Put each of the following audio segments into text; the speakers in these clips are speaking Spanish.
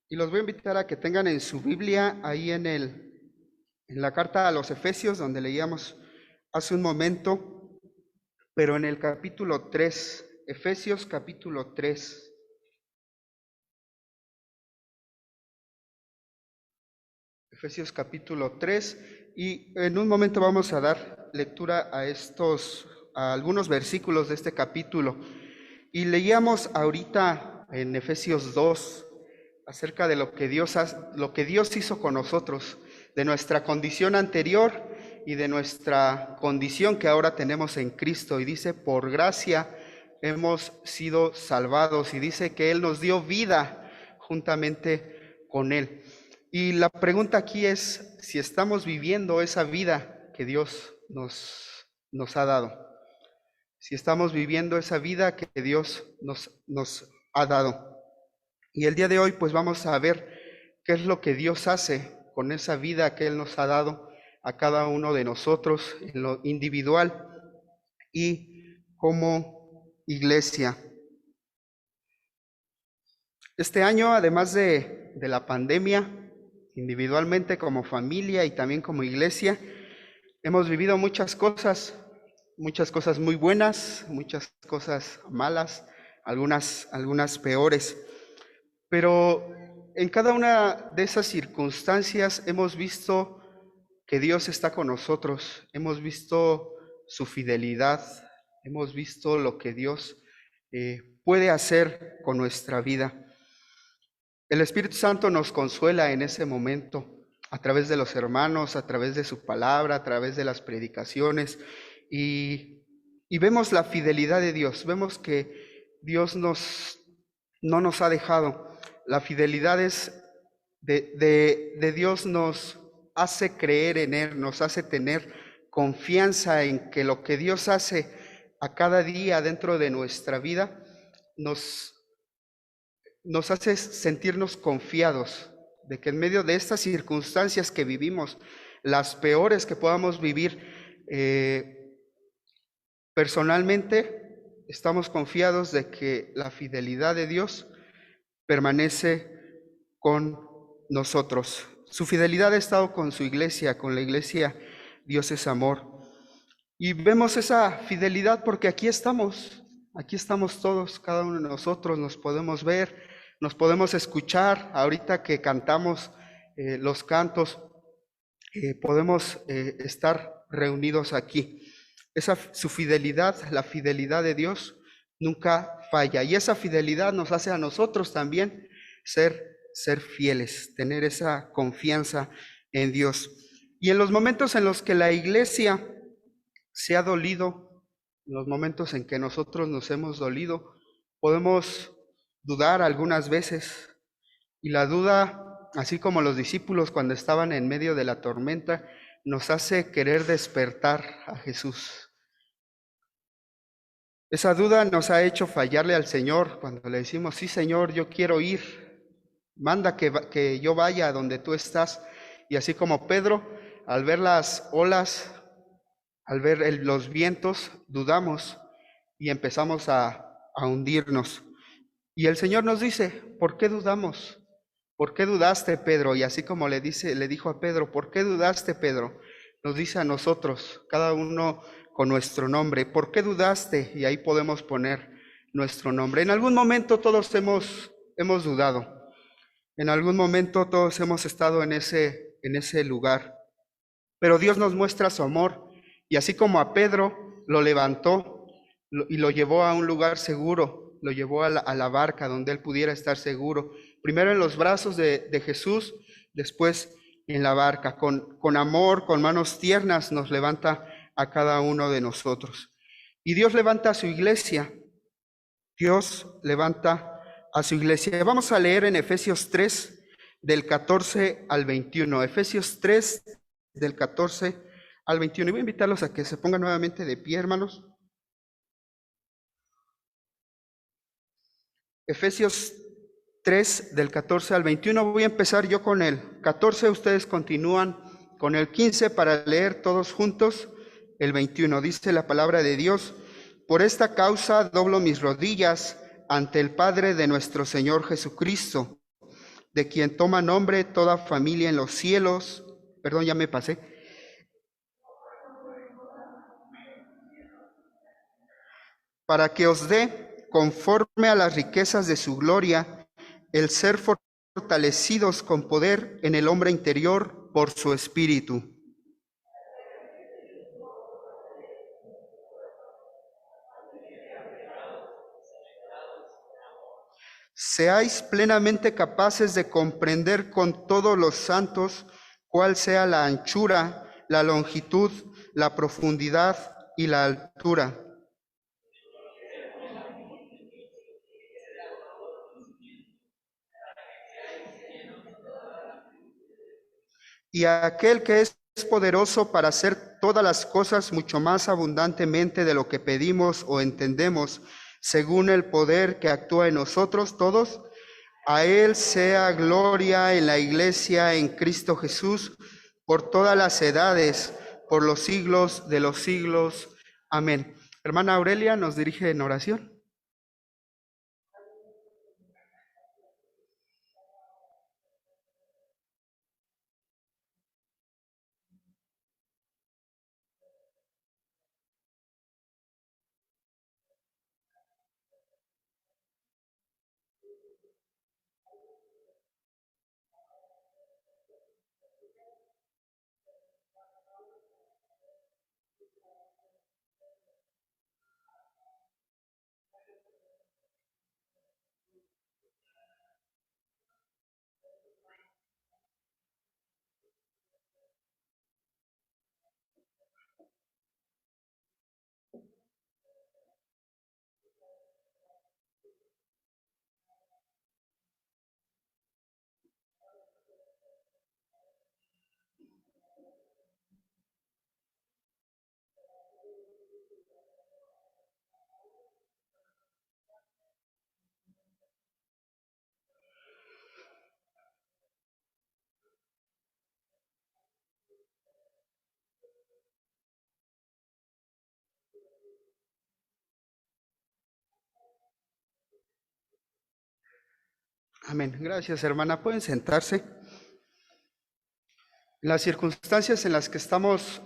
Y los voy a invitar a que tengan en su Biblia, ahí en la carta a los Efesios, donde leíamos hace un momento, pero en el capítulo 3, Efesios capítulo 3. Efesios capítulo 3, y en un momento vamos a dar lectura a algunos versículos de este capítulo. Y leíamos ahorita en Efesios 2 acerca de lo que Dios hizo con nosotros, de nuestra condición anterior y de nuestra condición que ahora tenemos en Cristo. Y dice, por gracia hemos sido salvados, y dice que Él nos dio vida juntamente con Él. Y la pregunta aquí es si estamos viviendo esa vida que Dios nos ha dado. Si estamos viviendo esa vida que Dios nos ha dado. Y el día de hoy pues vamos a ver qué es lo que Dios hace con esa vida que Él nos ha dado a cada uno de nosotros en lo individual y como iglesia. Este año, además de la pandemia, individualmente como familia y también como iglesia, hemos vivido muchas cosas muy buenas, muchas cosas malas, algunas peores. Pero en cada una de esas circunstancias hemos visto que Dios está con nosotros, hemos visto su fidelidad, hemos visto lo que Dios puede hacer con nuestra vida. El Espíritu Santo nos consuela en ese momento, a través de los hermanos, a través de su palabra, a través de las predicaciones, y vemos la fidelidad de Dios, vemos que Dios no nos ha dejado. La fidelidad de Dios nos hace creer en Él, nos hace tener confianza en que lo que Dios hace a cada día dentro de nuestra vida nos hace sentirnos confiados de que en medio de estas circunstancias que vivimos, las peores que podamos vivir personalmente, estamos confiados de que la fidelidad de Dios permanece con nosotros. Su fidelidad ha estado con su iglesia, con la iglesia Dios es amor. Y vemos esa fidelidad porque aquí estamos todos, cada uno de nosotros, nos podemos ver, nos podemos escuchar. Ahorita que cantamos los cantos, podemos estar reunidos aquí. Su fidelidad, la fidelidad de Dios, nunca falla. Y esa fidelidad nos hace a nosotros también ser fieles, tener esa confianza en Dios. Y en los momentos en los que la iglesia se ha dolido, en los momentos en que nosotros nos hemos dolido, podemos dudar algunas veces. Y la duda, así como los discípulos cuando estaban en medio de la tormenta, nos hace querer despertar a Jesús. Esa duda nos ha hecho fallarle al Señor cuando le decimos, sí Señor, yo quiero ir, manda que yo vaya a donde tú estás. Y así como Pedro, al ver las olas, al ver los vientos, dudamos y empezamos a hundirnos. Y el Señor nos dice, ¿por qué dudamos? ¿Por qué dudaste, Pedro? Y así como le dijo a Pedro, ¿por qué dudaste, Pedro? Nos dice a nosotros, cada uno con nuestro nombre, ¿por qué dudaste? Y ahí podemos poner nuestro nombre. En algún momento todos hemos dudado. En algún momento todos hemos estado en ese lugar. Pero Dios nos muestra su amor. Y así como a Pedro lo levantó y lo llevó a un lugar seguro, lo llevó a la barca donde él pudiera estar seguro. Primero en los brazos de Jesús, después en la barca. Con amor, con manos tiernas nos levanta a cada uno de nosotros. Y Dios levanta a su iglesia. Dios levanta a su iglesia. Vamos a leer en Efesios 3, del 14 al 21. Efesios 3, del 14 al 21. Y voy a invitarlos a que se pongan nuevamente de pie, hermanos. Efesios 3, del 14 al 21. Voy a empezar yo con el 14. Ustedes continúan con el 15 para leer todos juntos el 21. Dice la palabra de Dios: por esta causa doblo mis rodillas ante el Padre de nuestro Señor Jesucristo, de quien toma nombre toda familia en los cielos, perdón, ya me pasé, para que os dé, conforme a las riquezas de su gloria, el ser fortalecidos con poder en el hombre interior por su Espíritu. Seáis plenamente capaces de comprender con todos los santos cuál sea la anchura, la longitud, la profundidad y la altura. Y a aquel que es poderoso para hacer todas las cosas mucho más abundantemente de lo que pedimos o entendemos, según el poder que actúa en nosotros todos, a Él sea gloria en la Iglesia, en Cristo Jesús, por todas las edades, por los siglos de los siglos. Amén. Hermana Aurelia nos dirige en oración. Amén. Gracias, hermana. Pueden sentarse. Las circunstancias en las que estamos,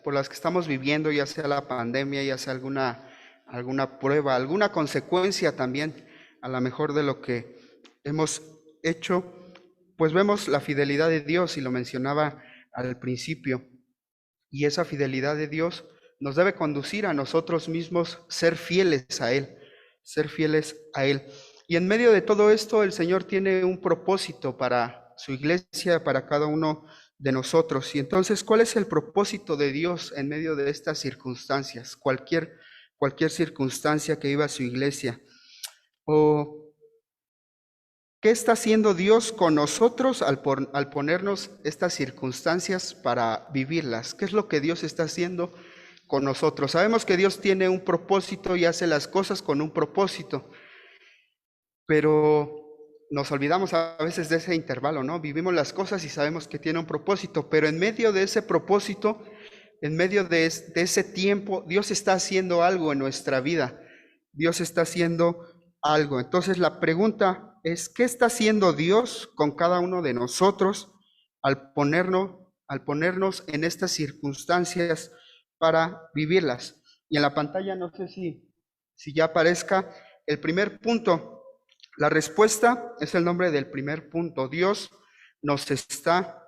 por las que estamos viviendo, ya sea la pandemia, ya sea alguna prueba, alguna consecuencia también, a lo mejor de lo que hemos hecho, pues vemos la fidelidad de Dios, y lo mencionaba al principio, y esa fidelidad de Dios nos debe conducir a nosotros mismos ser fieles a Él, ser fieles a Él. Y en medio de todo esto, el Señor tiene un propósito para su iglesia, para cada uno de nosotros. Y entonces, ¿cuál es el propósito de Dios en medio de estas circunstancias? Cualquier circunstancia que viva su iglesia. ¿O qué está haciendo Dios con nosotros al ponernos estas circunstancias para vivirlas? ¿Qué es lo que Dios está haciendo con nosotros? Sabemos que Dios tiene un propósito y hace las cosas con un propósito, pero nos olvidamos a veces de ese intervalo, ¿no? Vivimos las cosas y sabemos que tiene un propósito, pero en medio de ese propósito, en medio de ese tiempo, Dios está haciendo algo en nuestra vida. Dios está haciendo algo. Entonces la pregunta es, ¿qué está haciendo Dios con cada uno de nosotros al ponernos en estas circunstancias para vivirlas? Y en la pantalla, no sé si ya aparezca el primer punto. La respuesta es el nombre del primer punto. Dios nos está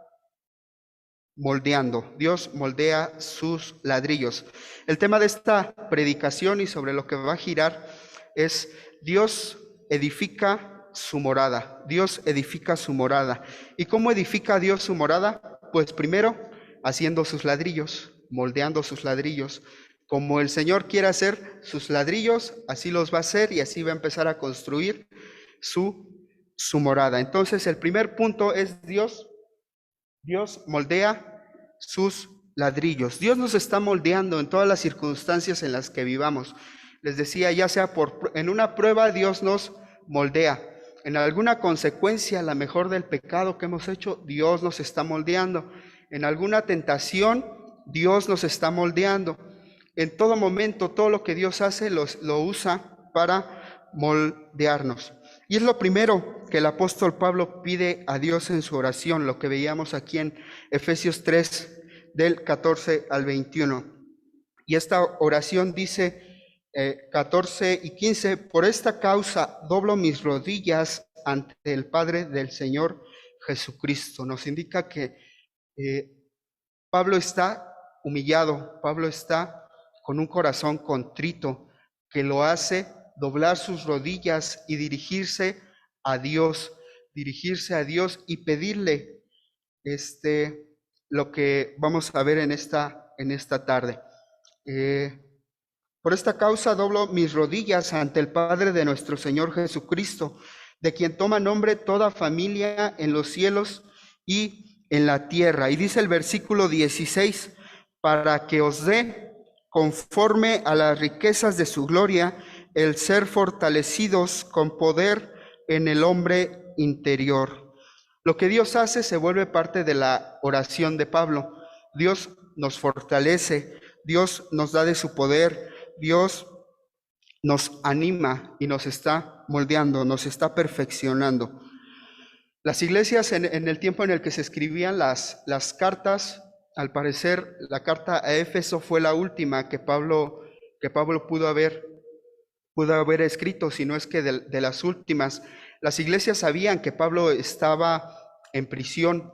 moldeando. Dios moldea sus ladrillos. El tema de esta predicación y sobre lo que va a girar es Dios edifica su morada. Dios edifica su morada. ¿Y cómo edifica Dios su morada? Pues primero haciendo sus ladrillos, moldeando sus ladrillos. Como el Señor quiere hacer sus ladrillos, así los va a hacer y así va a empezar a construir su morada. Entonces el primer punto es Dios moldea sus ladrillos. Dios nos está moldeando en todas las circunstancias en las que vivamos. Les decía, ya sea en una prueba, Dios nos moldea. En alguna consecuencia, a la mejor del pecado que hemos hecho, Dios nos está moldeando. En alguna tentación, Dios nos está moldeando. En todo momento, todo lo que Dios hace lo usa para moldearnos. Y es lo primero que el apóstol Pablo pide a Dios en su oración, lo que veíamos aquí en Efesios 3, del 14 al 21. Y esta oración dice 14 y 15, por esta causa doblo mis rodillas ante el Padre del Señor Jesucristo. Nos indica que Pablo está humillado, Pablo está con un corazón contrito, que lo hace doblar sus rodillas y dirigirse a Dios y pedirle lo que vamos a ver en esta tarde. Por esta causa doblo mis rodillas ante el Padre de nuestro Señor Jesucristo, de quien toma nombre toda familia en los cielos y en la tierra. Y dice el versículo 16, para que os dé, conforme a las riquezas de su gloria, el ser fortalecidos con poder en el hombre interior. Lo que Dios hace se vuelve parte de la oración de Pablo. Dios nos fortalece, Dios nos da de su poder, Dios nos anima y nos está moldeando, nos está perfeccionando. Las iglesias en el tiempo en el que se escribían las cartas, al parecer la carta a Éfeso fue la última que Pablo pudo haber escrito, si no es que de las últimas. Las iglesias sabían que Pablo estaba en prisión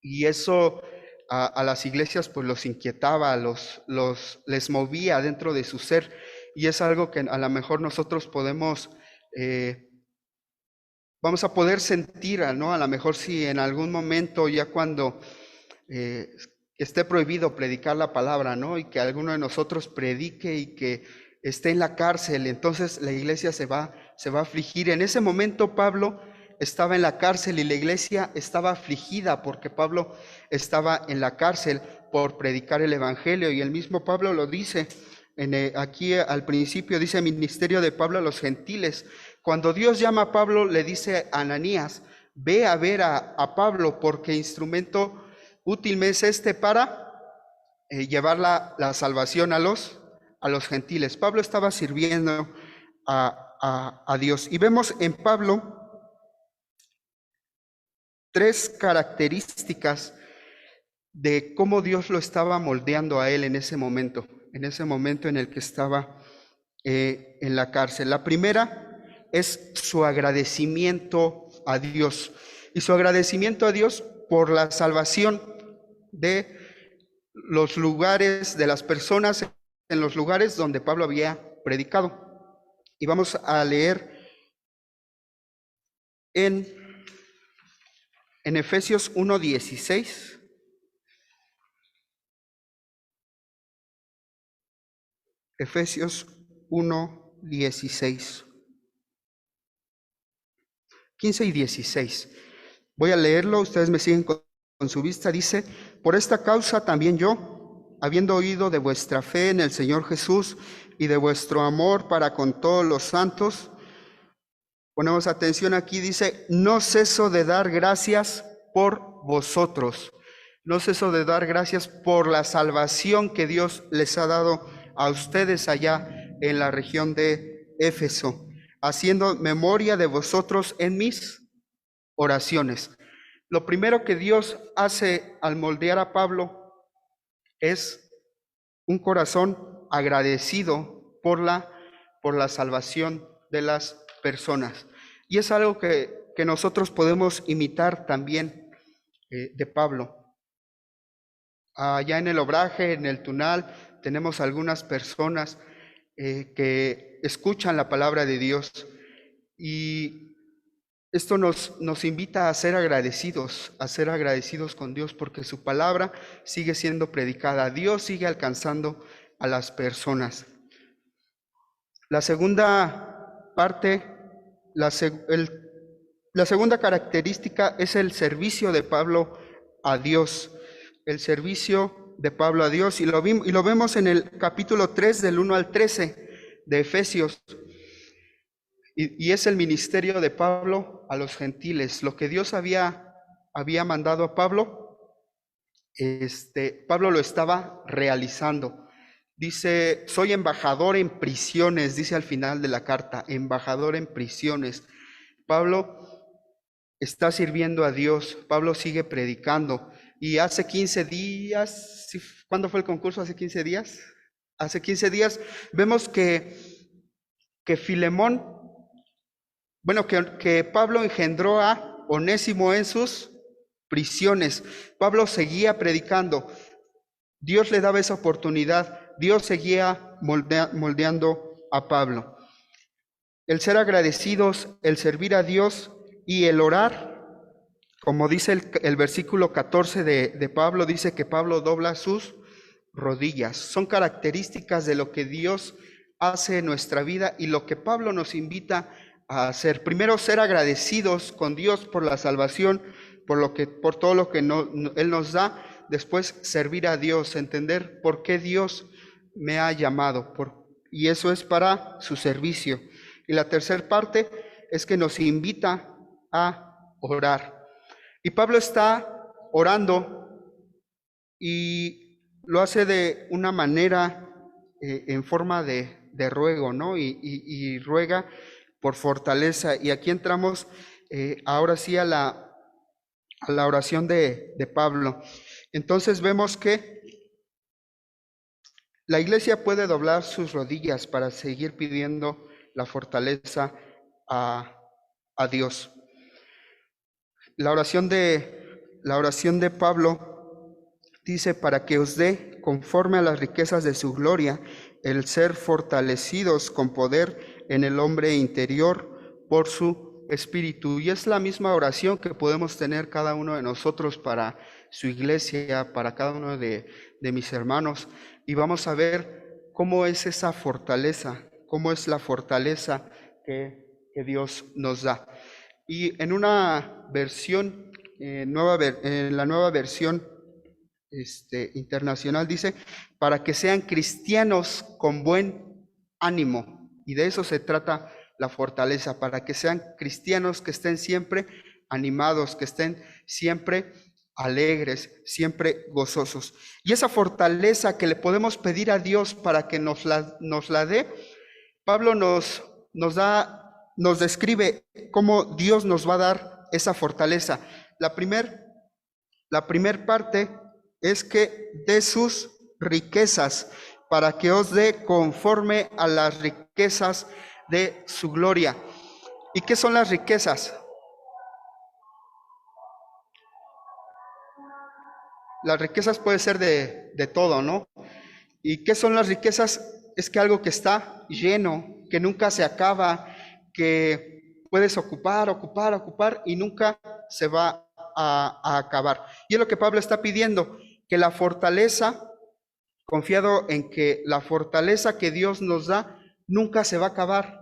y eso a las iglesias pues los inquietaba, les movía dentro de su ser, y es algo que a lo mejor nosotros vamos a poder sentir, ¿no? A lo mejor si en algún momento, ya cuando esté prohibido predicar la palabra, ¿no? Y que alguno de nosotros predique y que esté en la cárcel, entonces la iglesia se va a afligir. En ese momento Pablo estaba en la cárcel y la iglesia estaba afligida porque Pablo estaba en la cárcel por predicar el evangelio, y el mismo Pablo lo dice aquí al principio, dice ministerio de Pablo a los gentiles. Cuando Dios llama a Pablo, le dice a Ananías, ve a ver a Pablo, porque instrumento útil me es para llevar la salvación a los gentiles. Pablo estaba sirviendo a Dios. Y vemos en Pablo tres características de cómo Dios lo estaba moldeando a él en ese momento en el que estaba en la cárcel. La primera es su agradecimiento a Dios, y su agradecimiento a Dios por la salvación de los lugares, de las personas en los lugares donde Pablo había predicado. Y vamos a leer en Efesios 1:16. Efesios 1:16. 15 y 16. Voy a leerlo, ustedes me siguen con su vista. Dice, por esta causa también yo, habiendo oído de vuestra fe en el Señor Jesús y de vuestro amor para con todos los santos, ponemos atención aquí, dice, no ceso de dar gracias por vosotros. No ceso de dar gracias por la salvación que Dios les ha dado a ustedes allá en la región de Éfeso, haciendo memoria de vosotros en mis oraciones. Lo primero que Dios hace al moldear a Pablo es un corazón agradecido por la salvación de las personas. Y es algo que nosotros podemos imitar también de Pablo. Allá en el Obraje, en el Tunal, tenemos algunas personas que escuchan la palabra de Dios, y esto nos invita a ser agradecidos con Dios, porque su palabra sigue siendo predicada, Dios sigue alcanzando a las personas. La segunda parte, la segunda característica es el servicio de Pablo a Dios. El servicio de Pablo a Dios, y lo vemos en el capítulo 3 del 1 al 13 de Efesios, y es el ministerio de Pablo a los gentiles. Lo que Dios había mandado a Pablo, Pablo lo estaba realizando. Dice, soy embajador en prisiones, dice al final de la carta, embajador en prisiones. Pablo está sirviendo a Dios, Pablo sigue predicando. Y hace 15 días, ¿cuándo fue el concurso? ¿Hace 15 días? Hace 15 días vemos que Filemón, bueno, que Pablo engendró a Onésimo en sus prisiones. Pablo seguía predicando. Dios le daba esa oportunidad. Dios seguía moldeando a Pablo. El ser agradecidos, el servir a Dios y el orar, como dice el versículo 14 de Pablo, dice que Pablo dobla sus rodillas. Son características de lo que Dios hace en nuestra vida y lo que Pablo nos invita a hacer. Primero, ser agradecidos con Dios por la salvación, por todo lo que Él nos da. Después, servir a Dios, entender por qué Dios me ha llamado, y eso es para su servicio. Y la tercera parte es que nos invita a orar. Y Pablo está orando y lo hace de una manera en forma de ruego, ¿no? Y ruega por fortaleza. Y aquí entramos ahora sí a la oración de Pablo. Entonces vemos que la iglesia puede doblar sus rodillas para seguir pidiendo la fortaleza a Dios. La oración de Pablo dice: para que os dé, conforme a las riquezas de su gloria, el ser fortalecidos con poder en el hombre interior por su espíritu. Y es la misma oración que podemos tener cada uno de nosotros para su iglesia, para cada uno de mis hermanos. Y vamos a ver cómo es esa fortaleza, cómo es la fortaleza que Dios nos da. Y en una versión, en la nueva versión internacional dice: para que sean cristianos con buen ánimo. Y de eso se trata la fortaleza, para que sean cristianos que estén siempre animados, que estén siempre alegres, siempre gozosos. Y esa fortaleza que le podemos pedir a Dios para que nos la dé, Pablo nos describe cómo Dios nos va a dar esa fortaleza. La primer parte es que de sus riquezas, para que os dé conforme a las riquezas de su gloria. ¿Y qué son las riquezas? Las riquezas puede ser de todo, ¿no? ¿Y qué son las riquezas? Es que algo que está lleno, que nunca se acaba, que puedes ocupar y nunca se va a acabar. Y es lo que Pablo está pidiendo, que la fortaleza, confiado en que la fortaleza que Dios nos da nunca se va a acabar,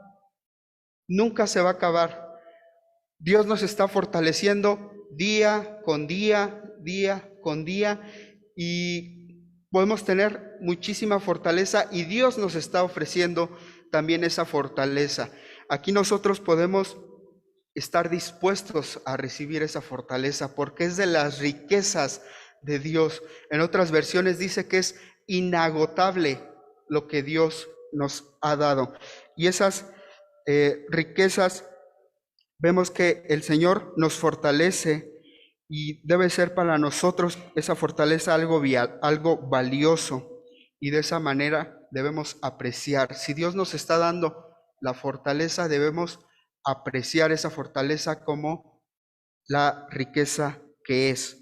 nunca se va a acabar. Dios nos está fortaleciendo día con día, y podemos tener muchísima fortaleza, y Dios nos está ofreciendo también esa fortaleza. Aquí nosotros podemos estar dispuestos a recibir esa fortaleza, porque es de las riquezas de Dios. En otras versiones dice que es inagotable lo que Dios nos ha dado. Y esas riquezas, vemos que el Señor nos fortalece, y debe ser para nosotros esa fortaleza algo valioso, y de esa manera debemos apreciar. Si Dios nos está dando la fortaleza, debemos apreciar esa fortaleza como la riqueza que es.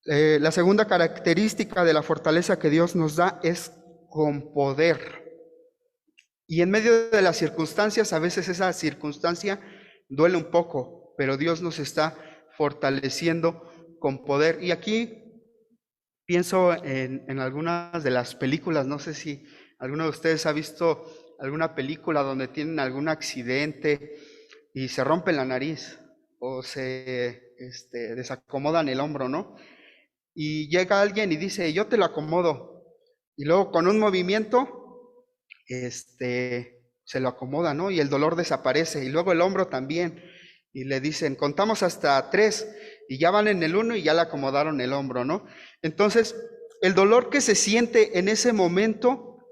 La segunda característica de la fortaleza que Dios nos da es con poder. Y en medio de las circunstancias, a veces esa circunstancia duele un poco, pero Dios nos está fortaleciendo con poder. Y aquí pienso en algunas de las películas. No sé si alguno de ustedes ha visto alguna película donde tienen algún accidente y se rompen la nariz o se desacomodan el hombro, ¿no? Y llega alguien y dice: yo te lo acomodo. Y luego con un movimiento se lo acomoda, ¿no? Y el dolor desaparece. Y luego el hombro también. Y le dicen: contamos hasta 3. Y ya van en el 1 y ya le acomodaron el hombro, ¿no? Entonces, el dolor que se siente en ese momento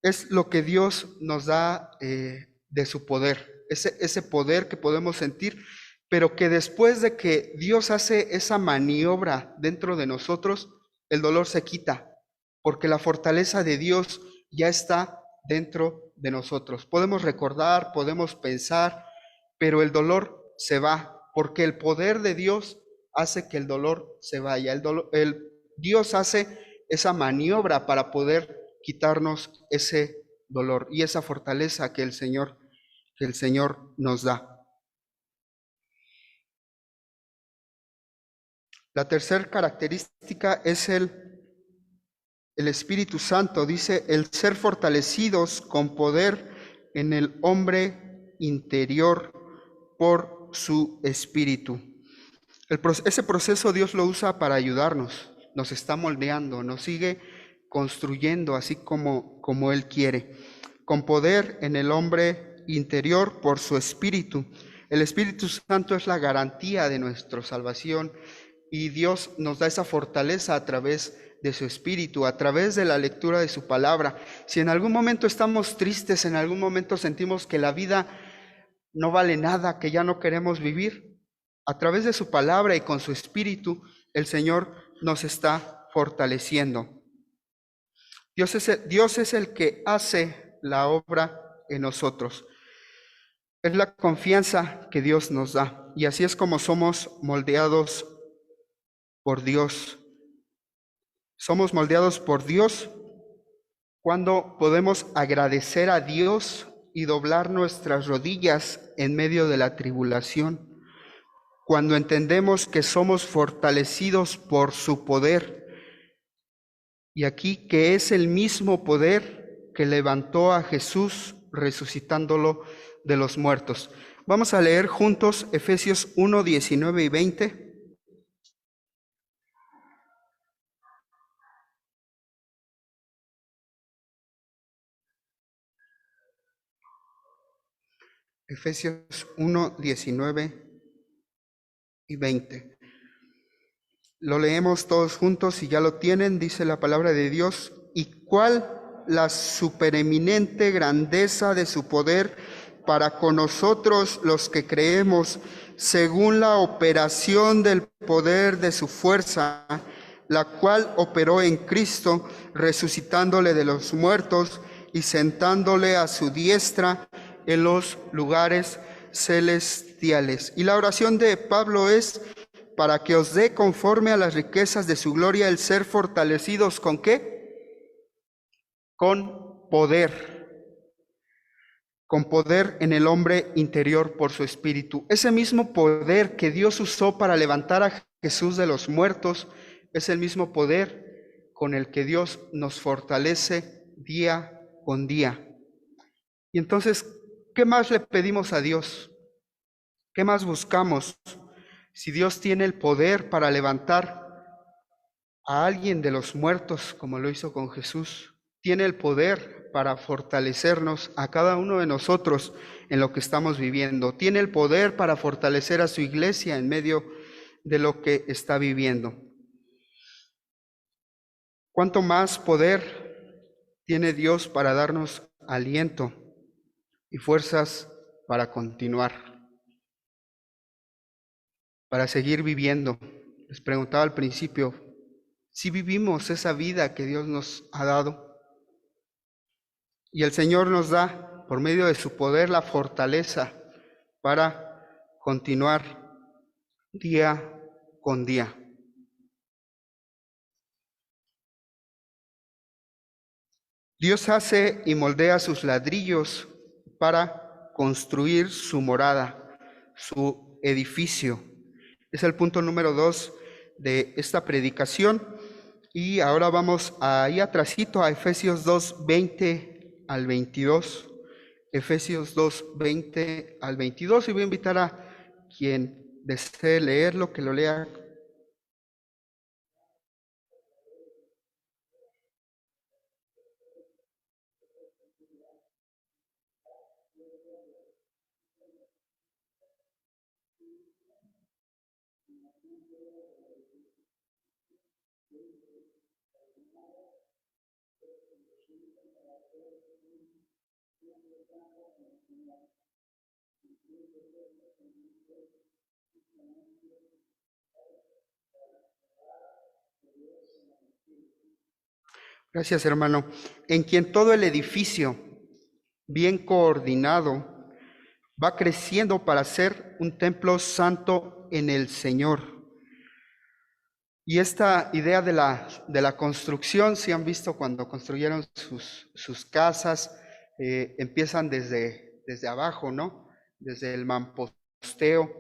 es lo que Dios nos da de su poder. ese poder que podemos sentir, pero que después de que Dios hace esa maniobra dentro de nosotros, el dolor se quita, porque la fortaleza de Dios ya está dentro de nosotros. Podemos recordar, podemos pensar, pero el dolor se va, porque el poder de Dios hace que el dolor se vaya. Dios hace esa maniobra para poder quitarnos ese dolor y esa fortaleza que el Señor nos da. La tercera característica es el Espíritu Santo. Dice, el ser fortalecidos con poder en el hombre interior por su Espíritu. Ese proceso Dios lo usa para ayudarnos, nos está moldeando, nos sigue construyendo así como Él quiere, con poder en el hombre interior por su Espíritu. El Espíritu Santo es la garantía de nuestra salvación y Dios nos da esa fortaleza a través de su Espíritu, a través de la lectura de su palabra. Si en algún momento estamos tristes, en algún momento sentimos que la vida no vale nada, que ya no queremos vivir, a través de su palabra y con su Espíritu, el Señor nos está fortaleciendo. Dios es el que hace la obra en nosotros. Es la confianza que Dios nos da. Y así es como somos moldeados por Dios. Somos moldeados por Dios cuando podemos agradecer a Dios y doblar nuestras rodillas en medio de la tribulación. Cuando entendemos que somos fortalecidos por su poder, y aquí que es el mismo poder que levantó a Jesús resucitándolo de los muertos. Vamos a leer juntos Efesios 1, 19 y 20. Efesios 1, 19 y 20. Lo leemos todos juntos, si ya lo tienen, dice la palabra de Dios. ¿Y cuál la supereminente grandeza de su poder para con nosotros los que creemos, según la operación del poder de su fuerza, la cual operó en Cristo, resucitándole de los muertos y sentándole a su diestra en los lugares celestiales? Y la oración de Pablo es: para que os dé conforme a las riquezas de su gloria el ser fortalecidos, ¿con qué? Con poder en el hombre interior por su Espíritu. Ese mismo poder que Dios usó para levantar a Jesús de los muertos, es el mismo poder con el que Dios nos fortalece día con día. Y entonces, ¿qué más le pedimos a Dios? ¿Qué más buscamos? Si Dios tiene el poder para levantar a alguien de los muertos, como lo hizo con Jesús, tiene el poder para fortalecernos a cada uno de nosotros en lo que estamos viviendo, tiene el poder para fortalecer a su iglesia en medio de lo que está viviendo. ¿Cuánto más poder tiene Dios para darnos aliento y fuerzas para continuar, para seguir viviendo? Les preguntaba al principio, si vivimos esa vida que Dios nos ha dado. Y el Señor nos da, por medio de su poder, la fortaleza para continuar día con día. Dios hace y moldea sus ladrillos para construir su morada, su edificio. Es el punto número 2 de esta predicación. Y ahora vamos ahí atrasito a Efesios 2, 20 al 22. Efesios 2, 20 al 22. Y voy a invitar a quien desee leerlo, que lo lea. Gracias, hermano. En quien todo el edificio, bien coordinado, va creciendo para ser un templo santo en el Señor. Y esta idea de la construcción, si han visto cuando construyeron sus casas, empiezan desde abajo, ¿no? Desde el mamposteo.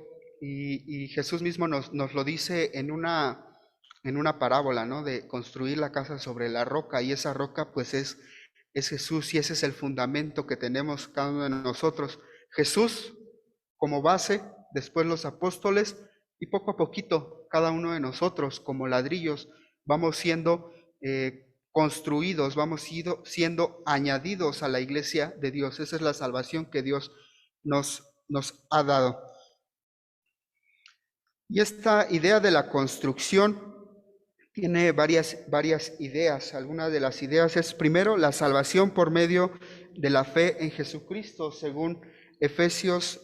Y Jesús mismo nos lo dice en una parábola, ¿no? De construir la casa sobre la roca, y esa roca pues es Jesús, y ese es el fundamento que tenemos cada uno de nosotros. Jesús como base, después los apóstoles, y poco a poquito cada uno de nosotros como ladrillos vamos siendo construidos, vamos siendo añadidos a la iglesia de Dios. Esa es la salvación que Dios nos ha dado. Y esta idea de la construcción tiene varias ideas. Algunas de las ideas es, primero, la salvación por medio de la fe en Jesucristo, según Efesios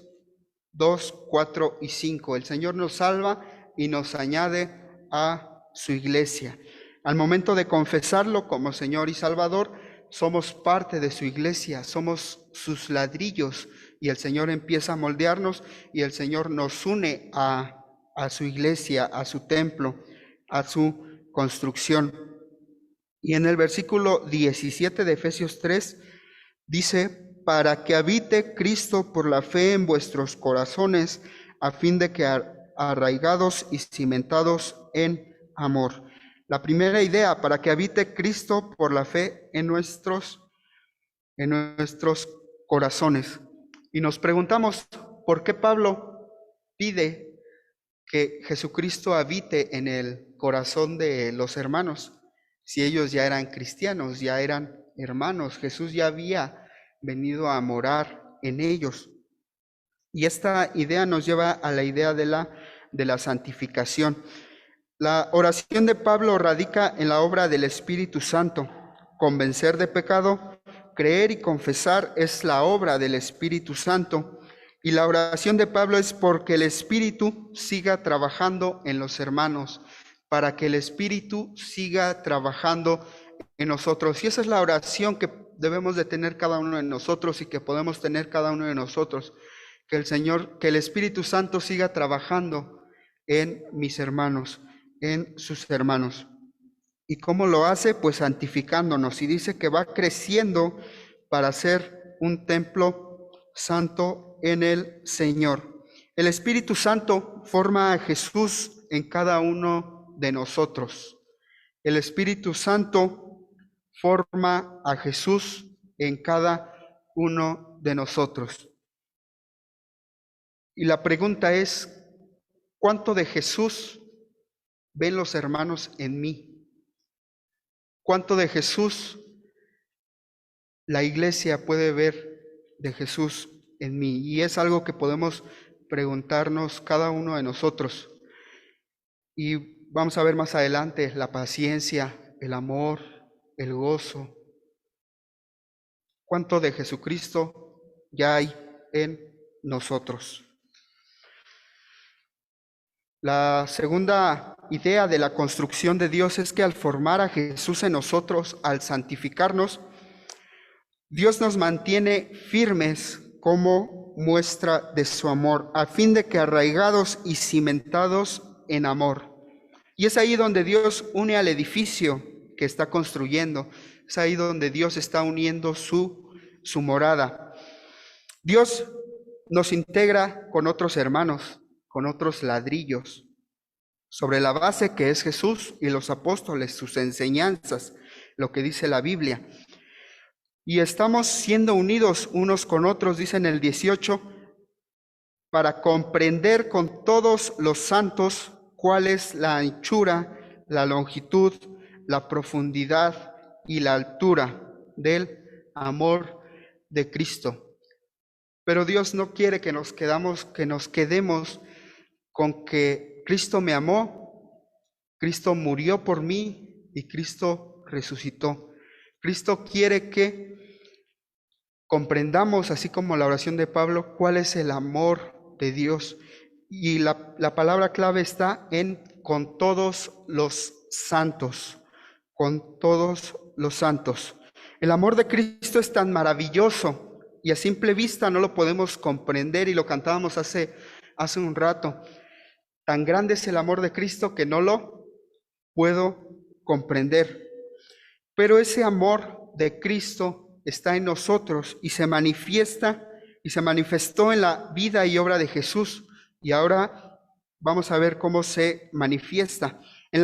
2, 4 y 5. El Señor nos salva y nos añade a su iglesia. Al momento de confesarlo como Señor y Salvador, somos parte de su iglesia, somos sus ladrillos, y el Señor empieza a moldearnos, y el Señor nos une a su iglesia, a su templo, a su construcción. Y en el versículo 17 de Efesios 3 dice: para que habite Cristo por la fe en vuestros corazones, a fin de que arraigados y cimentados en amor. La primera idea, para que habite Cristo por la fe en nuestros corazones. Y nos preguntamos, ¿por qué Pablo pide que Jesucristo habite en el corazón de los hermanos? Si ellos ya eran cristianos, ya eran hermanos, Jesús ya había venido a morar en ellos. Y esta idea nos lleva a la idea de la santificación. La oración de Pablo radica en la obra del Espíritu Santo. Convencer de pecado, creer y confesar es la obra del Espíritu Santo. Y la oración de Pablo es porque el Espíritu siga trabajando en los hermanos, para que el Espíritu siga trabajando en nosotros. Y esa es la oración que debemos de tener cada uno de nosotros y que podemos tener cada uno de nosotros. Que el Espíritu Santo siga trabajando en mis hermanos, en sus hermanos. ¿Y cómo lo hace? Pues santificándonos. Y dice que va creciendo para ser un templo santo en el Señor. El Espíritu Santo forma a Jesús en cada uno de nosotros. El Espíritu Santo forma a Jesús en cada uno de nosotros. Y la pregunta es, ¿cuánto de Jesús ven los hermanos en mí? ¿Cuánto de Jesús la iglesia puede ver de Jesús en mí? Y es algo que podemos preguntarnos cada uno de nosotros. Y vamos a ver más adelante la paciencia, el amor, el gozo. ¿Cuánto de Jesucristo ya hay en nosotros? La segunda idea de la construcción de Dios es que al formar a Jesús en nosotros, al santificarnos, Dios nos mantiene firmes como muestra de su amor, a fin de que arraigados y cimentados en amor. Y es ahí donde Dios une al edificio que está construyendo, es ahí donde Dios está uniendo su morada. Dios nos integra con otros hermanos, con otros ladrillos, sobre la base que es Jesús y los apóstoles, sus enseñanzas, lo que dice la Biblia. Y estamos siendo unidos unos con otros, dice en el 18, para comprender con todos los santos cuál es la anchura, la longitud, la profundidad y la altura del amor de Cristo. Pero Dios no quiere que nos quedemos con que Cristo me amó, Cristo murió por mí y Cristo resucitó. Cristo quiere que comprendamos, así como la oración de Pablo, cuál es el amor de Dios. Y la palabra clave está en con todos los santos, con todos los santos. El amor de Cristo es tan maravilloso y a simple vista no lo podemos comprender, y lo cantábamos hace un rato. Tan grande es el amor de Cristo que no lo puedo comprender. Pero ese amor de Cristo está en nosotros y se manifiesta y se manifestó en la vida y obra de Jesús. Y ahora vamos a ver cómo se manifiesta. En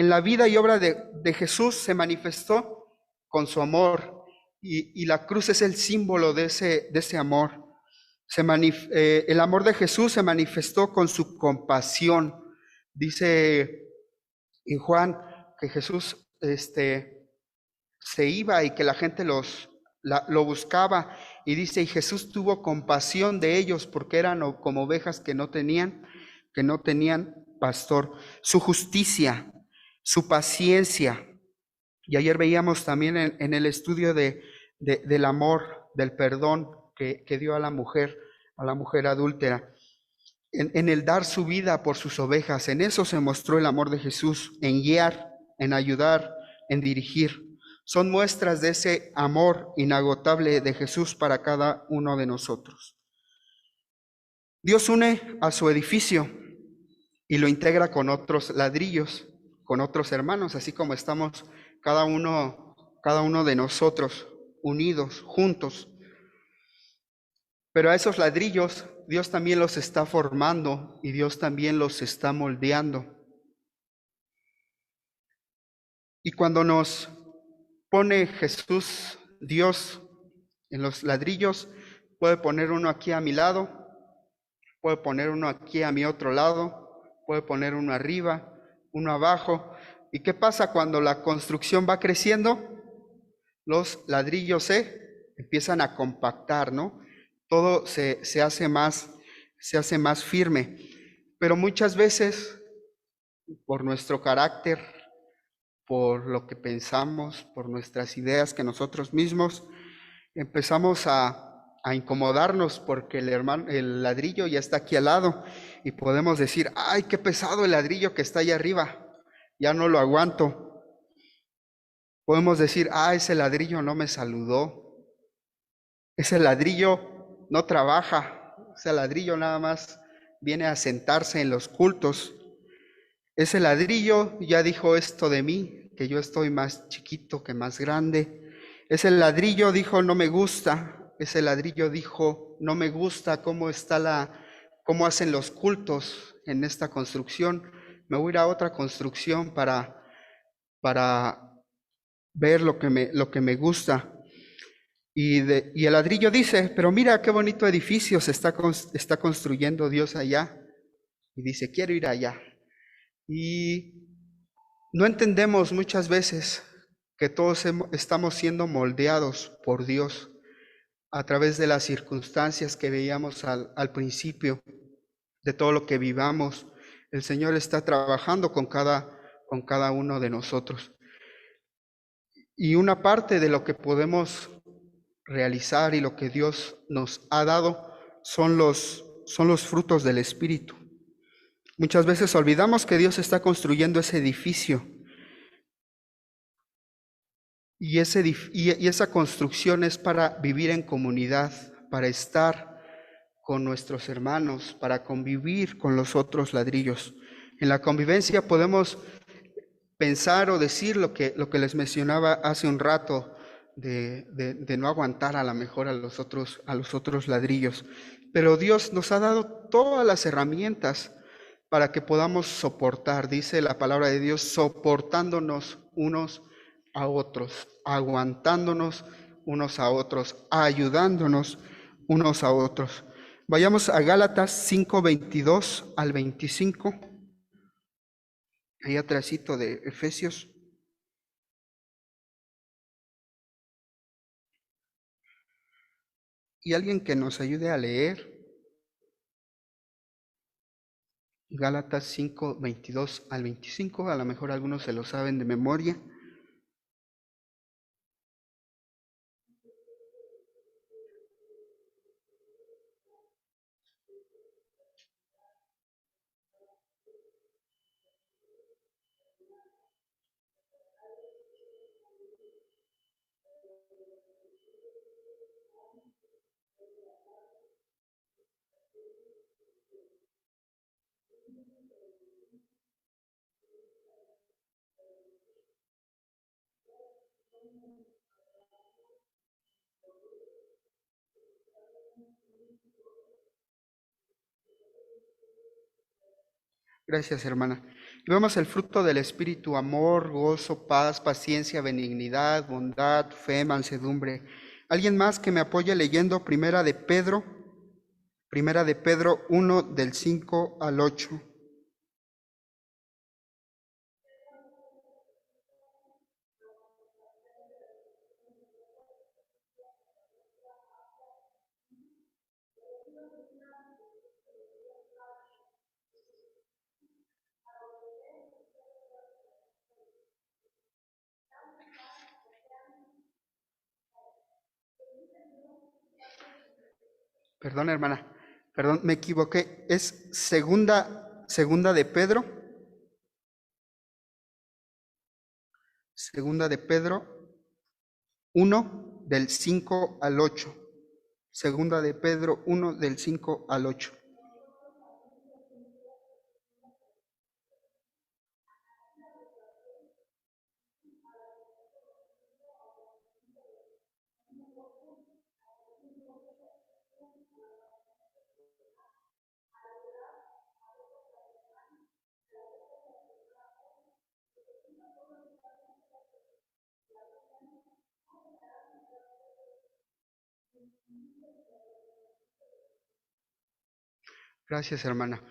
la vida y obra de Jesús se manifestó con su amor, y la cruz es el símbolo de ese amor. El amor de Jesús se manifestó con su compasión. Dice en Juan que Jesús se iba y que la gente lo buscaba, y dice, y Jesús tuvo compasión de ellos porque eran como ovejas que no tenían pastor. Su justicia, su paciencia. Y ayer veíamos también en el estudio del amor, del perdón que dio a la mujer adúltera. En el dar su vida por sus ovejas, en eso se mostró el amor de Jesús, en guiar, en ayudar, en dirigir. Son muestras de ese amor inagotable de Jesús para cada uno de nosotros. Dios une a su edificio y lo integra con otros ladrillos, con otros hermanos, así como estamos cada uno de nosotros unidos, juntos. Pero a esos ladrillos Dios también los está formando y Dios también los está moldeando. Y cuando nos pone Jesús, Dios, en los ladrillos, puede poner uno aquí a mi lado, puede poner uno aquí a mi otro lado, puede poner uno arriba, uno abajo. ¿Y qué pasa cuando la construcción va creciendo? Los ladrillos se empiezan a compactar, ¿no? Todo se hace más firme. Pero muchas veces, por nuestro carácter, por lo que pensamos, por nuestras ideas que nosotros mismos, empezamos a incomodarnos porque el ladrillo ya está aquí al lado, y podemos decir, ¡ay, qué pesado el ladrillo que está allá arriba! Ya no lo aguanto. Podemos decir, ese ladrillo no me saludó, ese ladrillo no trabaja, ese ladrillo nada más viene a sentarse en los cultos. Ese ladrillo ya dijo esto de mí, que yo estoy más chiquito que más grande. Ese ladrillo dijo, no me gusta. Ese ladrillo dijo, no me gusta cómo hacen los cultos en esta construcción. Me voy a ir a otra construcción para ver lo que me gusta. Y el ladrillo dice, pero mira qué bonito edificio se está construyendo Dios allá. Y dice, quiero ir allá. Y no entendemos muchas veces que todos estamos siendo moldeados por Dios a través de las circunstancias que veíamos al principio, de todo lo que vivamos. El Señor está trabajando con cada uno de nosotros. Y una parte de lo que podemos realizar y lo que Dios nos ha dado son los frutos del Espíritu. Muchas veces olvidamos que Dios está construyendo ese edificio, y esa construcción es para vivir en comunidad, para estar con nuestros hermanos, para convivir con los otros ladrillos. En la convivencia podemos pensar o decir lo que les mencionaba hace un rato, de no aguantar a lo mejor a los otros ladrillos. Pero Dios nos ha dado todas las herramientas para que podamos soportar, dice la palabra de Dios, soportándonos unos a otros, aguantándonos unos a otros, ayudándonos unos a otros. Vayamos a Gálatas 5, 22 al 25, ahí atrásito de Efesios. Y alguien que nos ayude a leer Gálatas 5, 22 al 25, a lo mejor algunos se lo saben de memoria. Gracias, hermana. Y vemos el fruto del Espíritu: amor, gozo, paz, paciencia, benignidad, bondad, fe, mansedumbre. ¿Alguien más que me apoye leyendo Primera de Pedro 1, del 5 al 8? Perdón, hermana, perdón, me equivoqué. Es segunda de Pedro, segunda de Pedro 1, del 5 al 8. Segunda de Pedro 1, del 5 al 8. Gracias, hermana.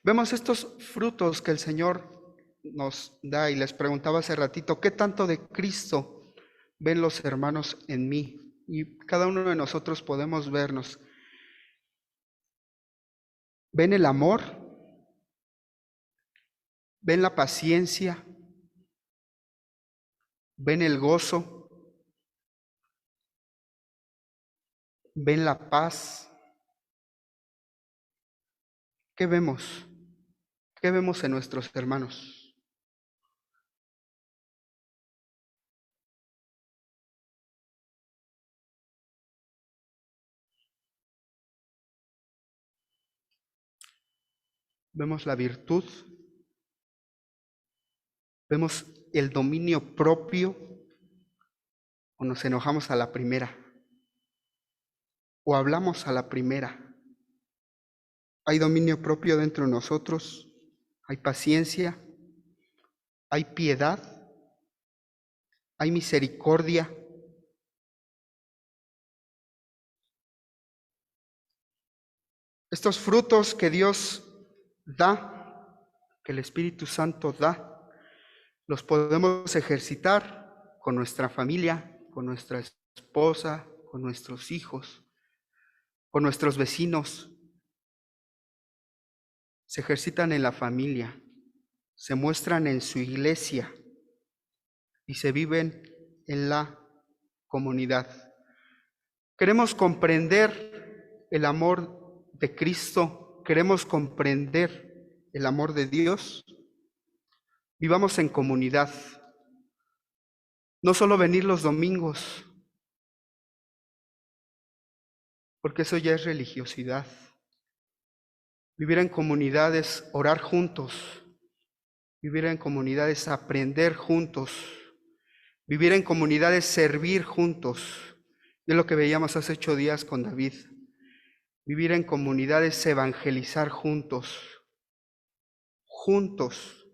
Vemos estos frutos que el Señor nos da, y les preguntaba hace ratito, ¿qué tanto de Cristo ven los hermanos en mí? Y cada uno de nosotros podemos vernos. ¿Ven el amor? ¿Ven la paciencia? ¿Ven el gozo? ¿Ven la paz? ¿Qué vemos? ¿Qué vemos en nuestros hermanos? ¿Vemos la virtud? ¿Vemos el dominio propio? ¿O nos enojamos a la primera? ¿O hablamos a la primera? ¿Hay dominio propio dentro de nosotros? ¿Hay paciencia? ¿Hay piedad? ¿Hay misericordia? Estos frutos que Dios da, que el Espíritu Santo da, los podemos ejercitar con nuestra familia, con nuestra esposa, con nuestros hijos, con nuestros vecinos. Se ejercitan en la familia, se muestran en su iglesia y se viven en la comunidad. Queremos comprender el amor de Cristo, queremos comprender el amor de Dios. Vivamos en comunidad. No solo venir los domingos, porque eso ya es religiosidad. Vivir en comunidades, orar juntos. Vivir en comunidades, aprender juntos. Vivir en comunidades, servir juntos. Es lo que veíamos hace 8 días con David. Vivir en comunidades, evangelizar juntos. Juntos.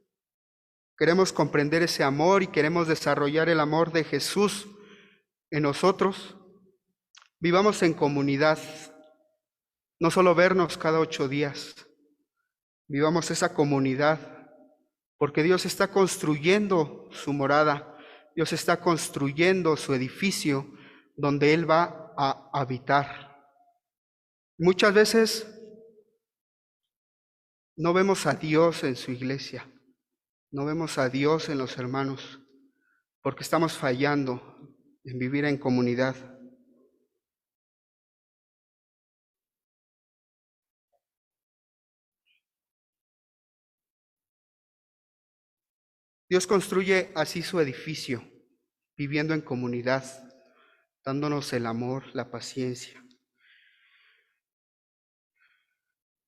Queremos comprender ese amor y queremos desarrollar el amor de Jesús en nosotros. Vivamos en comunidad, no solo vernos cada 8 días. Vivamos esa comunidad, porque Dios está construyendo su morada, Dios está construyendo su edificio donde Él va a habitar. Muchas veces no vemos a Dios en su iglesia, no vemos a Dios en los hermanos, porque estamos fallando en vivir en comunidad. Dios construye así su edificio, viviendo en comunidad, dándonos el amor, la paciencia.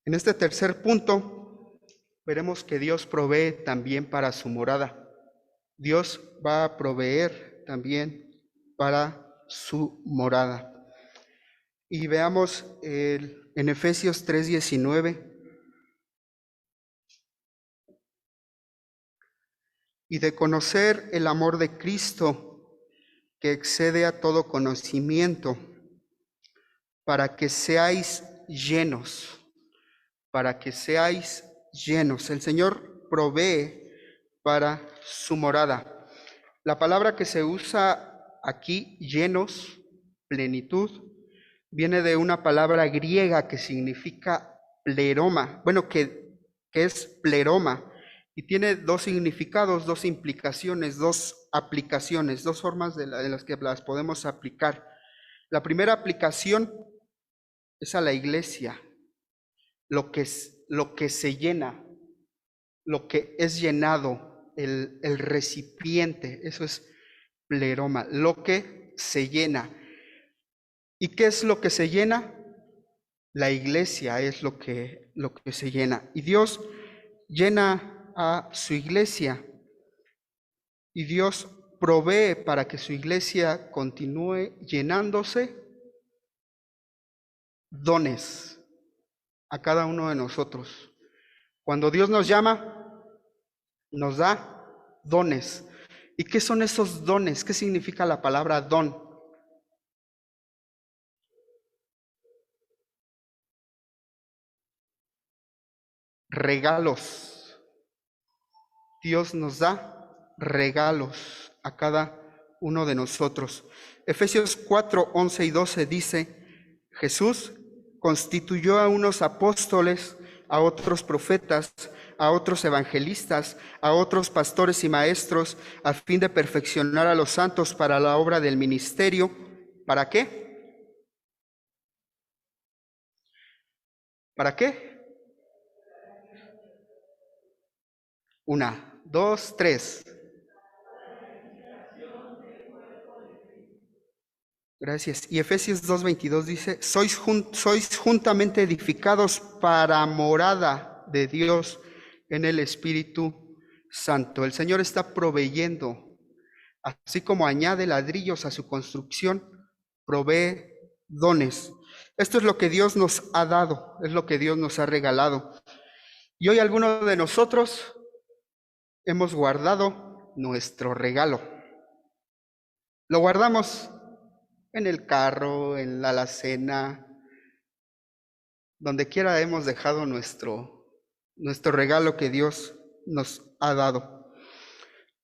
En este tercer punto, veremos que Dios provee también para su morada. Dios va a proveer también para su morada. Y veamos en Efesios 3:19. y de conocer el amor de Cristo que excede a todo conocimiento, para que seáis llenos, para que seáis llenos. El Señor provee para su morada. La palabra que se usa aquí, llenos, plenitud, viene de una palabra griega que significa pleroma, bueno, que es pleroma, y tiene dos significados, dos implicaciones, dos aplicaciones, dos formas en las que las podemos aplicar. La primera aplicación es a la iglesia, lo que se llena, lo que es llenado, el recipiente, eso es pleroma, lo que se llena. ¿Y qué es lo que se llena? La iglesia es lo que se llena. Y Dios llena a su iglesia. Y Dios provee para que su iglesia continúe llenándose dones a cada uno de nosotros. Cuando Dios nos llama, nos da dones. ¿Y qué son esos dones? ¿Qué significa la palabra don? Regalos. Dios nos da regalos a cada uno de nosotros. Efesios 4, 11 y 12 dice, Jesús constituyó a unos apóstoles, a otros profetas, a otros evangelistas, a otros pastores y maestros, a fin de perfeccionar a los santos para la obra del ministerio. ¿Para qué? ¿Para qué? 1, 2, 3. Gracias. Y Efesios 2:22 dice, sois juntamente edificados para morada de Dios en el Espíritu Santo. El Señor está proveyendo, así como añade ladrillos a su construcción, provee dones. Esto es lo que Dios nos ha dado, es lo que Dios nos ha regalado. Y hoy algunos de nosotros hemos guardado nuestro regalo. Lo guardamos en el carro, en la alacena, donde quiera hemos dejado nuestro regalo que Dios nos ha dado.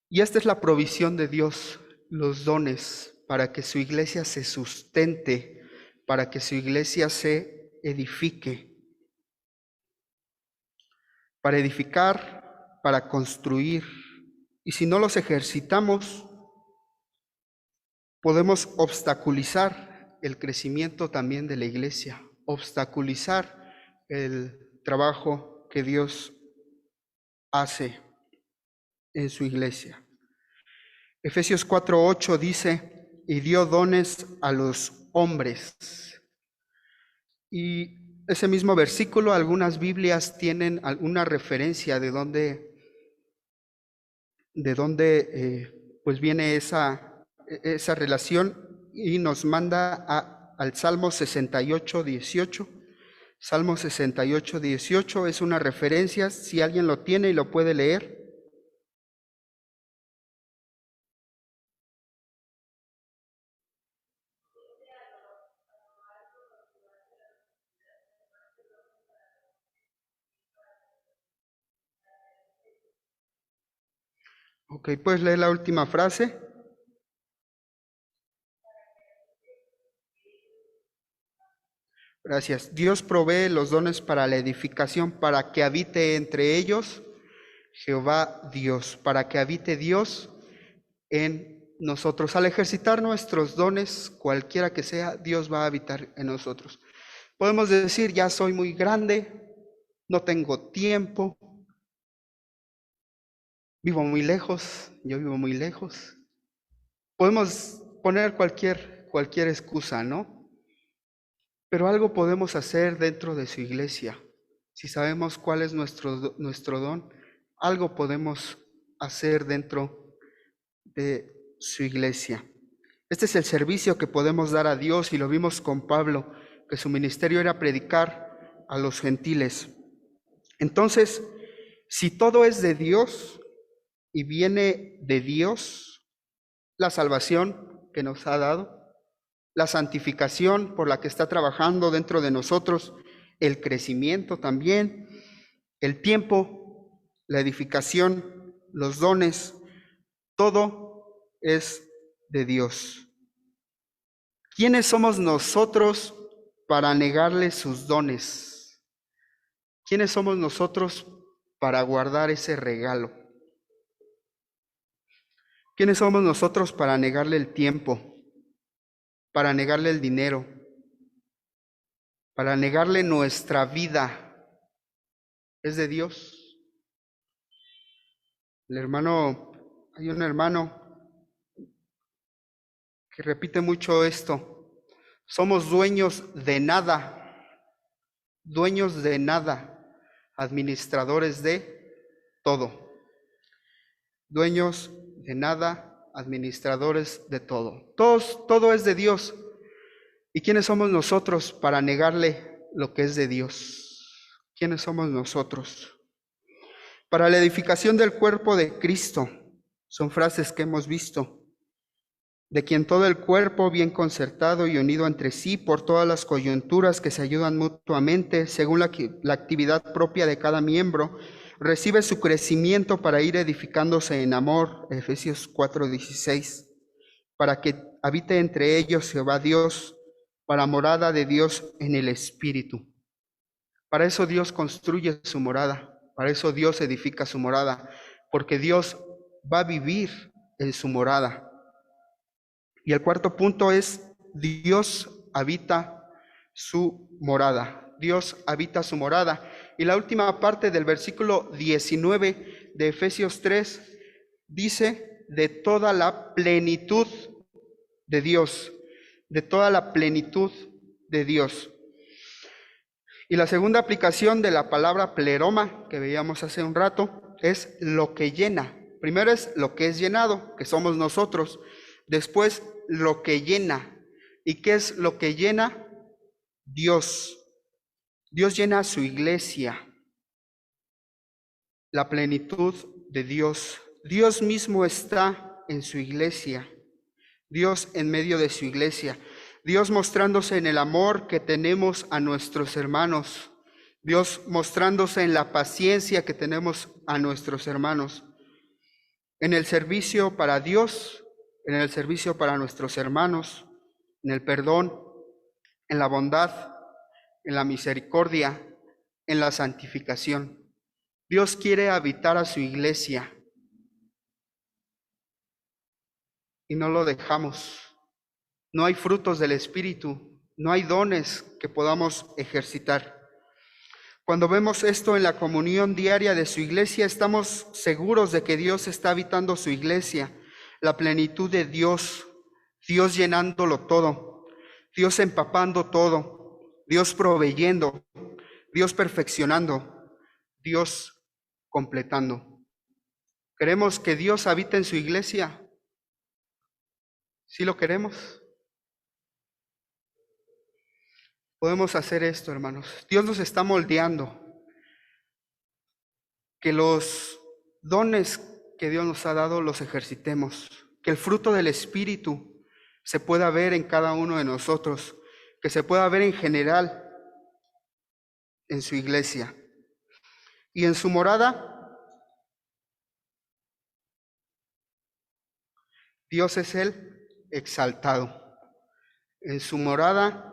Y esta es la provisión de Dios, los dones, para que su iglesia se sustente, para que su iglesia se edifique. Para edificar, para construir. Y si no los ejercitamos, podemos obstaculizar el crecimiento también de la iglesia, obstaculizar el trabajo que Dios hace en su iglesia. Efesios 4:8 dice, y dio dones a los hombres. Y ese mismo versículo, algunas Biblias tienen alguna referencia de dónde pues viene esa relación, y nos manda al Salmo 68:18. Salmo 68:18 es una referencia, si alguien lo tiene y lo puede leer. Ok, ¿puedes leer la última frase? Gracias. Dios provee los dones para la edificación, para que habite entre ellos Jehová Dios, para que habite Dios en nosotros. Al ejercitar nuestros dones, cualquiera que sea, Dios va a habitar en nosotros. Podemos decir, ya soy muy grande, no tengo tiempo, vivo muy lejos, yo vivo muy lejos. Podemos poner cualquier excusa, ¿no? Pero algo podemos hacer dentro de su iglesia. Si sabemos cuál es nuestro don, algo podemos hacer dentro de su iglesia. Este es el servicio que podemos dar a Dios, y lo vimos con Pablo, que su ministerio era predicar a los gentiles. Entonces, si todo es de Dios, y viene de Dios, la salvación que nos ha dado, la santificación por la que está trabajando dentro de nosotros, el crecimiento también, el tiempo, la edificación, los dones, todo es de Dios. ¿Quiénes somos nosotros para negarle sus dones? ¿Quiénes somos nosotros para guardar ese regalo? ¿Quiénes somos nosotros para negarle el tiempo, para negarle el dinero, para negarle nuestra vida? Es de Dios. Hay un hermano que repite mucho esto: somos dueños de nada, administradores de todo. Dueños de nada, administradores de todo. Todo es de Dios. ¿Y quiénes somos nosotros para negarle lo que es de Dios? ¿Quiénes somos nosotros? Para la edificación del cuerpo de Cristo, son frases que hemos visto, de quien todo el cuerpo, bien concertado y unido entre sí por todas las coyunturas que se ayudan mutuamente, según la actividad propia de cada miembro, recibe su crecimiento para ir edificándose en amor, Efesios 4:16, para que habite entre ellos Jehová Dios, para morada de Dios en el Espíritu. Para eso Dios construye su morada, para eso Dios edifica su morada, porque Dios va a vivir en su morada. Y el cuarto punto es: Dios habita su morada. Dios habita su morada. Y la última parte del versículo 19 de Efesios 3 dice: de toda la plenitud de Dios, de toda la plenitud de Dios. Y la segunda aplicación de la palabra pleroma, que veíamos hace un rato, es lo que llena. Primero es lo que es llenado, que somos nosotros. Después, lo que llena. ¿Y qué es lo que llena? Dios. Dios llena a su iglesia. La plenitud de Dios. Dios mismo está en su iglesia. Dios en medio de su iglesia. Dios mostrándose en el amor que tenemos a nuestros hermanos. Dios mostrándose en la paciencia que tenemos a nuestros hermanos. En el servicio para Dios, en el servicio para nuestros hermanos, en el perdón, en la bondad, en la misericordia, en la santificación. Dios quiere habitar a su iglesia y no lo dejamos. No hay frutos del Espíritu, no hay dones que podamos ejercitar. Cuando vemos esto en la comunión diaria de su iglesia, estamos seguros de que Dios está habitando su iglesia, la plenitud de Dios, Dios llenándolo todo, Dios empapando todo, Dios proveyendo, Dios perfeccionando, Dios completando. ¿Queremos que Dios habite en su iglesia? ¿Sí lo queremos? Podemos hacer esto, hermanos. Dios nos está moldeando. Que los dones que Dios nos ha dado los ejercitemos. Que el fruto del Espíritu se pueda ver en cada uno de nosotros. Que se pueda ver en general en su iglesia. Y en su morada, Dios es el exaltado. En su morada,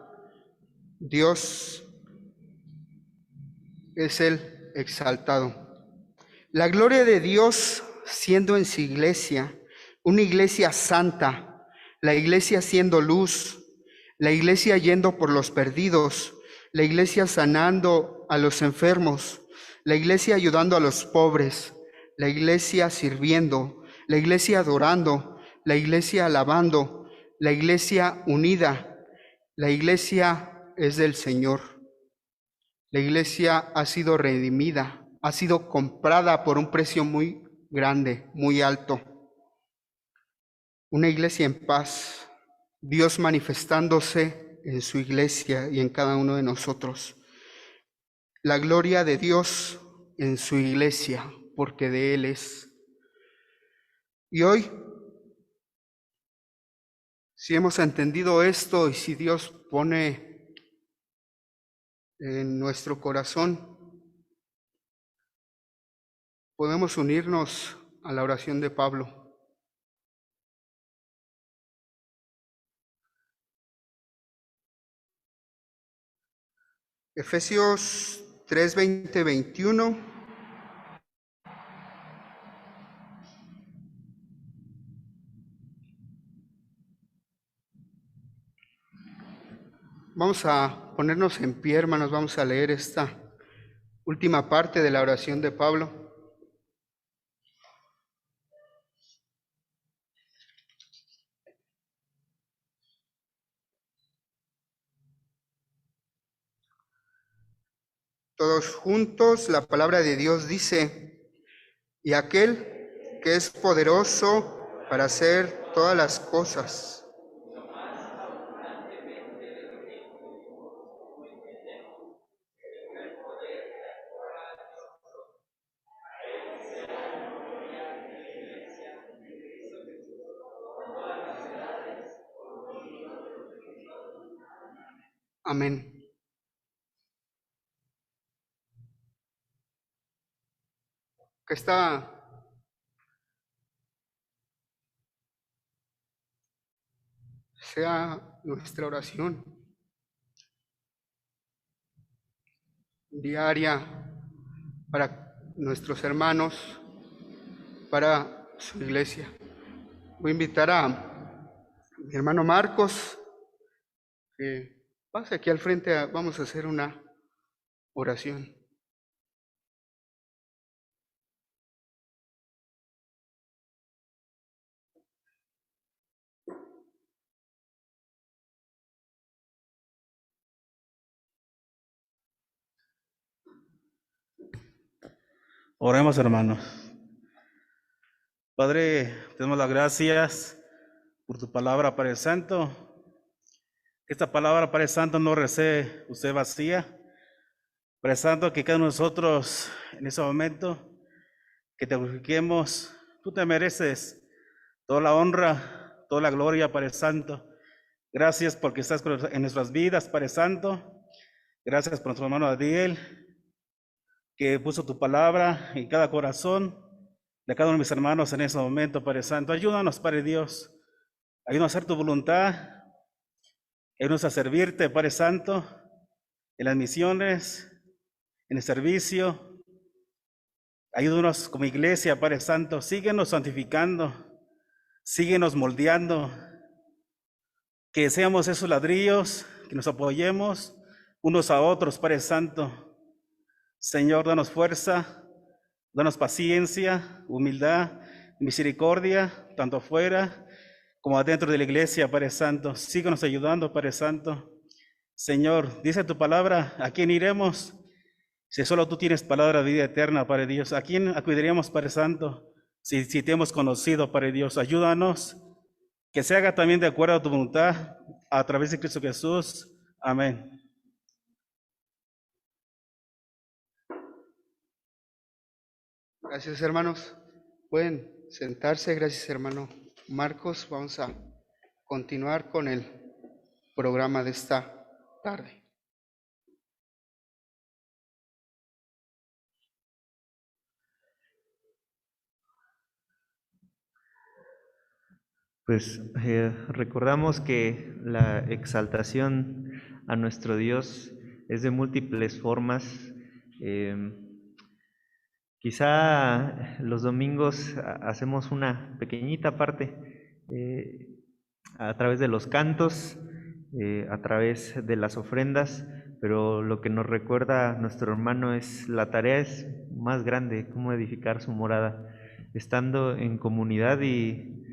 Dios es el exaltado. La gloria de Dios siendo en su iglesia, una iglesia santa, la iglesia siendo luz, la iglesia yendo por los perdidos, la iglesia sanando a los enfermos, la iglesia ayudando a los pobres, la iglesia sirviendo, la iglesia adorando, la iglesia alabando, la iglesia unida, la iglesia es del Señor. La iglesia ha sido redimida, ha sido comprada por un precio muy grande, muy alto. Una iglesia en paz, Dios manifestándose en su iglesia y en cada uno de nosotros. La gloria de Dios en su iglesia, porque de Él es. Y hoy, si hemos entendido esto y si Dios pone en nuestro corazón, podemos unirnos a la oración de Pablo. Efesios 3, 20, 21. Vamos a ponernos en pie, hermanos, vamos a leer esta última parte de la oración de Pablo. Todos juntos, la palabra de Dios dice, y aquel que es poderoso para hacer todas las cosas. Amén. Que esta sea nuestra oración diaria para nuestros hermanos, para su iglesia. Voy a invitar a mi hermano Marcos que pase aquí al frente, vamos a hacer una oración. Oremos, hermanos. Padre, te damos las gracias por tu palabra, Padre Santo. Que esta palabra, Padre Santo, no recé usted vacía. Padre Santo, que cada uno de nosotros en ese momento, que te glorifiquemos, tú te mereces toda la honra, toda la gloria, Padre Santo. Gracias porque estás en nuestras vidas, Padre Santo. Gracias por nuestro hermano Adiel, que puso tu palabra en cada corazón de cada uno de mis hermanos en ese momento, Padre Santo. Ayúdanos, Padre Dios. Ayúdanos a hacer tu voluntad. Ayúdanos a servirte, Padre Santo, en las misiones, en el servicio. Ayúdanos como iglesia, Padre Santo. Síguenos santificando. Síguenos moldeando. Que seamos esos ladrillos, que nos apoyemos unos a otros, Padre Santo. Señor, danos fuerza, danos paciencia, humildad, misericordia, tanto afuera como adentro de la iglesia, Padre Santo. Síguenos ayudando, Padre Santo. Señor, dice tu palabra, ¿a quién iremos? Si solo tú tienes palabra de vida eterna, Padre Dios. ¿A quién acudiríamos, Padre Santo? Si te hemos conocido, Padre Dios, ayúdanos. Que se haga también de acuerdo a tu voluntad, a través de Cristo Jesús. Amén. Gracias, hermanos. Pueden sentarse. Gracias, hermano Marcos. Vamos a continuar con el programa de esta tarde. Pues recordamos que la exaltación a nuestro Dios es de múltiples formas. Quizá los domingos hacemos una pequeñita parte a través de los cantos, a través de las ofrendas, pero lo que nos recuerda nuestro hermano es la tarea es más grande, cómo edificar su morada, estando en comunidad y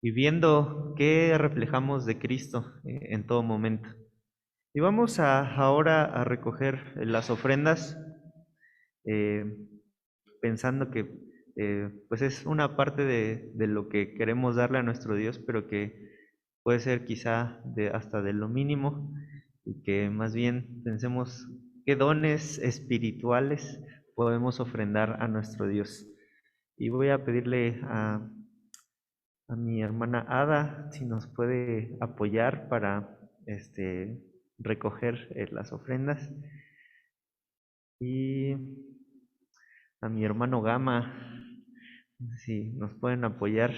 viendo qué reflejamos de Cristo en todo momento. Y vamos ahora a recoger las ofrendas, eh, pensando que pues es una parte de lo que queremos darle a nuestro Dios, pero que puede ser quizá hasta de lo mínimo, y que más bien pensemos qué dones espirituales podemos ofrendar a nuestro Dios. Y voy a pedirle a mi hermana Ada, si nos puede apoyar para recoger las ofrendas. Y a mi hermano Gama, si nos pueden apoyar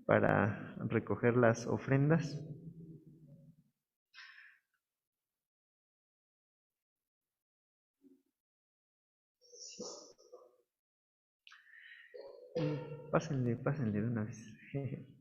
para recoger las ofrendas. Pásenle de una vez.